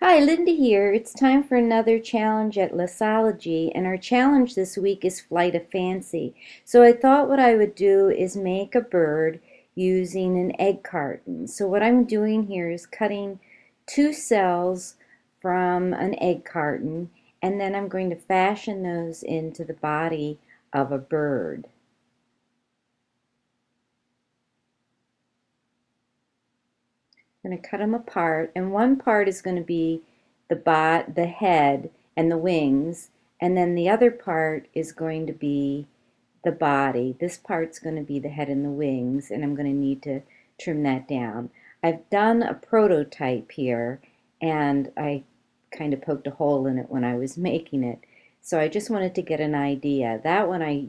Hi, Linda here. It's time for another challenge at LESSology, and our challenge this week is Flight of Fancy. So I thought what I would do is make a bird using an egg carton. So what I'm doing here is cutting two cells from an egg carton, and then I'm going to fashion those into the body of a bird. I'm going to cut them apart, and one part is going to be the head and the wings, and then the other part is going to be the body. This part's going to be the head and the wings, and I'm going to need to trim that down. I've done a prototype here, and I kind of poked a hole in it when I was making it. So I just wanted to get an idea. That one I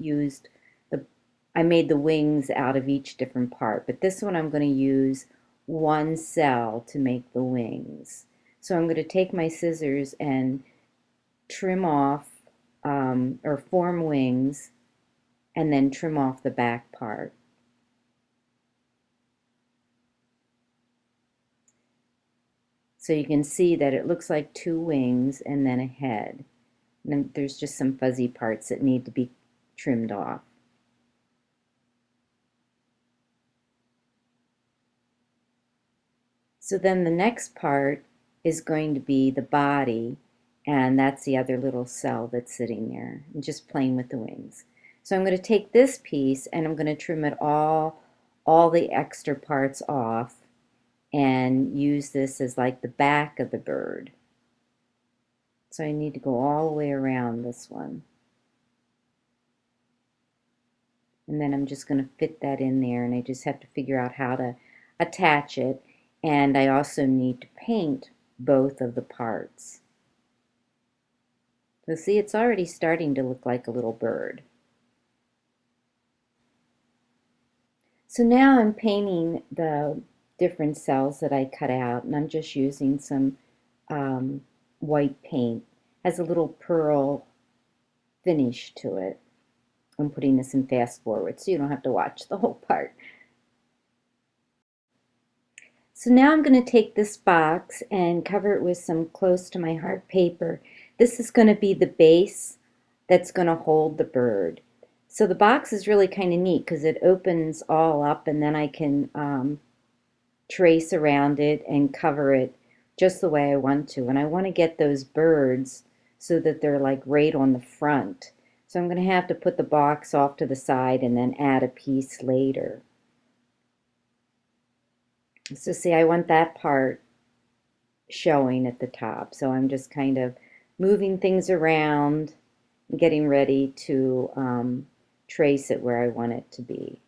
made the wings out of each different part, but this one I'm going to use one cell to make the wings. So I'm going to take my scissors and trim off or form wings and then trim off the back part. So you can see that it looks like two wings and then a head. And then there's just some fuzzy parts that need to be trimmed off. So then the next part is going to be the body, and that's the other little cell that's sitting there, and just playing with the wings. So I'm going to take this piece and I'm going to trim it all the extra parts off and use this as like the back of the bird. So I need to go all the way around this one. And then I'm just going to fit that in there, and I just have to figure out how to attach it. And I also need to paint both of the parts. So see, it's already starting to look like a little bird. So now I'm painting the different cells that I cut out, and I'm just using some white paint. It has a little pearl finish to it. I'm putting this in fast forward so you don't have to watch the whole part. So now I'm going to take this box and cover it with some close to my heart paper. This is going to be the base that's going to hold the bird. So the box is really kind of neat because it opens all up, and then I can trace around it and cover it just the way I want to. And I want to get those birds so that they're like right on the front. So I'm going to have to put the box off to the side and then add a piece later. So see, I want that part showing at the top. So I'm just kind of moving things around and getting ready to trace it where I want it to be.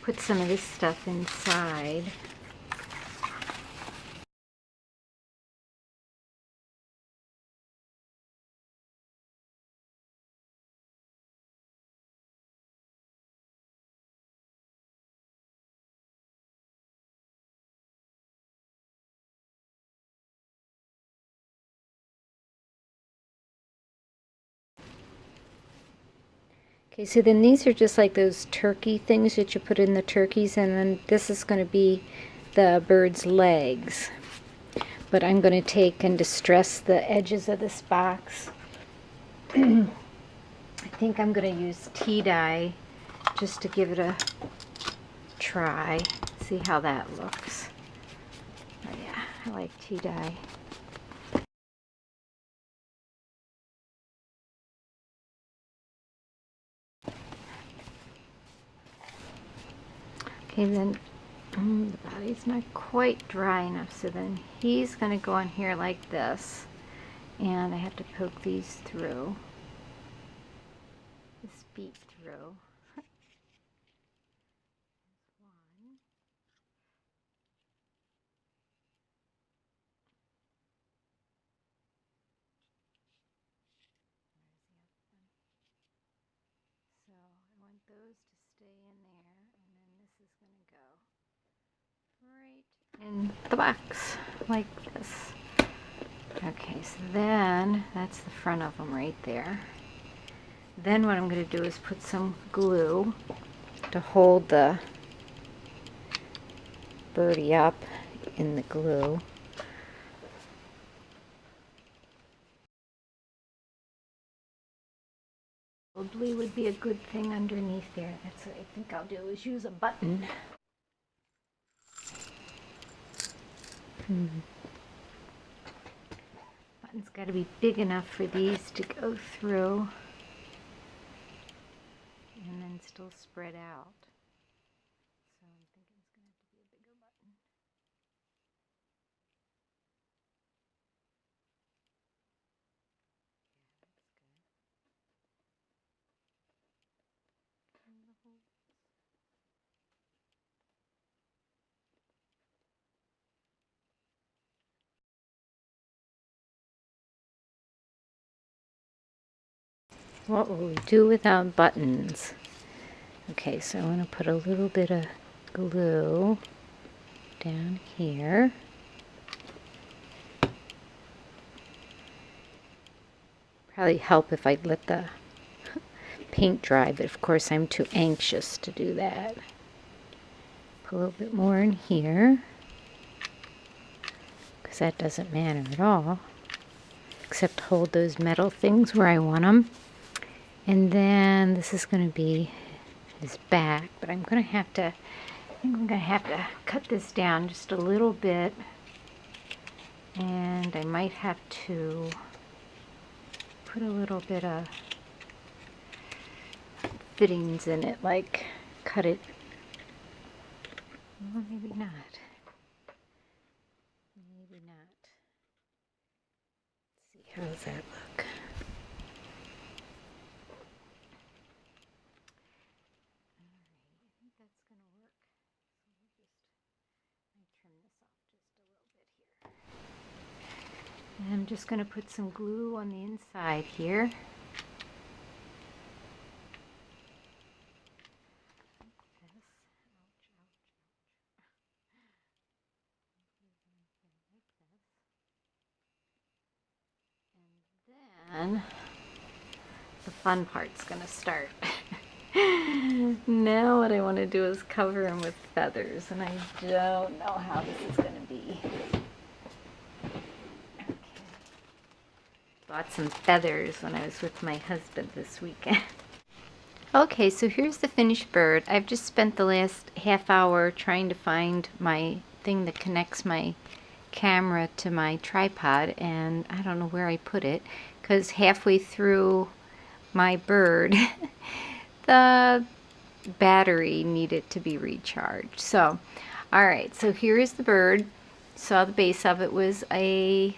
Put some of this stuff inside. Okay, so then these are just like those turkey things that you put in the turkeys, and then this is going to be the bird's legs. But I'm going to take and distress the edges of this box. I think I'm going to use tea dye just to give it a try. See how that looks. Oh yeah, I like tea dye. Okay, then the body's not quite dry enough, so then he's going to go on here like this, and I have to poke these through, this beak through. One. those to stay in there, and then this is going to go right in the box like this. Okay, so then that's the front of them right there. Then what I'm going to do is put some glue to hold the birdie up in the glue. Probably would be a good thing underneath there. That's what I think I'll do, is use a button. Button's got to be big enough for these to go through and then still spread out. So I'm thinking it's going to have to be a bigger button. What will we do without buttons? Okay, so I'm going to put a little bit of glue down here. Probably help if I let the paint dry, but of course I'm too anxious to do that. Put a little bit more in here, because that doesn't matter at all, except hold those metal things where I want them. And then this is going to be his back, but I think I'm going to have to cut this down just a little bit, and I might have to put a little bit of fittings in it, like cut it. Well, maybe not. Maybe not. Let's see, how does that look? Alright, I think that's going to work. So let me trim this off just a little bit here. And I'm just going to put some glue on the inside here. And then the fun part's gonna start. Now what I want to do is cover him with feathers, and I don't know how this is gonna be. Okay. Bought some feathers when I was with my husband this weekend. Okay, so here's the finished bird. I've just spent the last half hour trying to find my thing that connects my camera to my tripod, and I don't know where I put it, because halfway through my bird the battery needed to be recharged. So alright, so here is the bird. Saw the base of it was a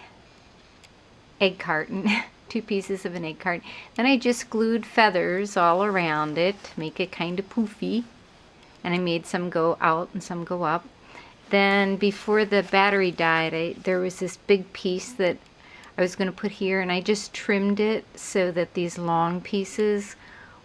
egg carton. 2 pieces of an egg carton. Then I just glued feathers all around it to make it kind of poofy, and I made some go out and some go up. Then before the battery died, there was this big piece that I was going to put here, and I just trimmed it so that these long pieces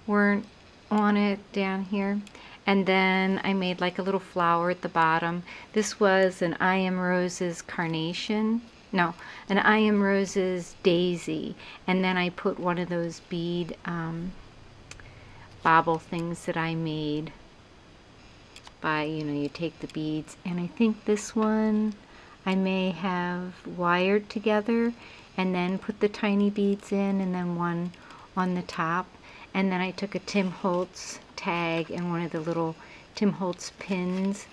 weren't on it down here. And then I made like a little flower at the bottom. This was an I Am Rose's carnation. No, an I Am Rose's daisy. And then I put one of those bead bobble things that I made by, you take the beads, and I think this one I may have wired together and then put the tiny beads in, and then one on the top. And then I took a Tim Holtz tag and one of the little Tim Holtz pins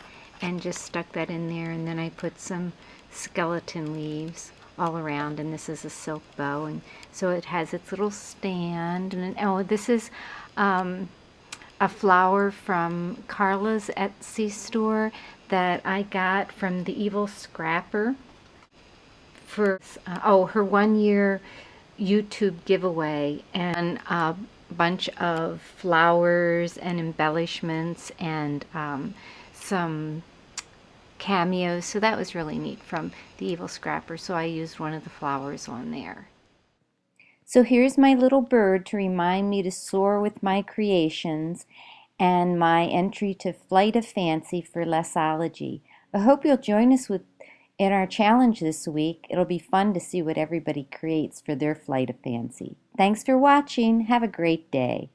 and just stuck that in there, and then I put some skeleton leaves all around, and this is a silk bow, and so it has its little stand. And oh, this is a flower from Carla's Etsy store that I got from the Evil Scrapper for her 1-year YouTube giveaway, and a bunch of flowers and embellishments and some cameos. So that was really neat from the Evil Scrapper. So I used one of the flowers on there. So here's my little bird to remind me to soar with my creations. and my entry to Flight of Fancy for LESSology. I hope you'll join us in our challenge this week. It'll be fun to see what everybody creates for their Flight of Fancy. Thanks for watching. Have a great day.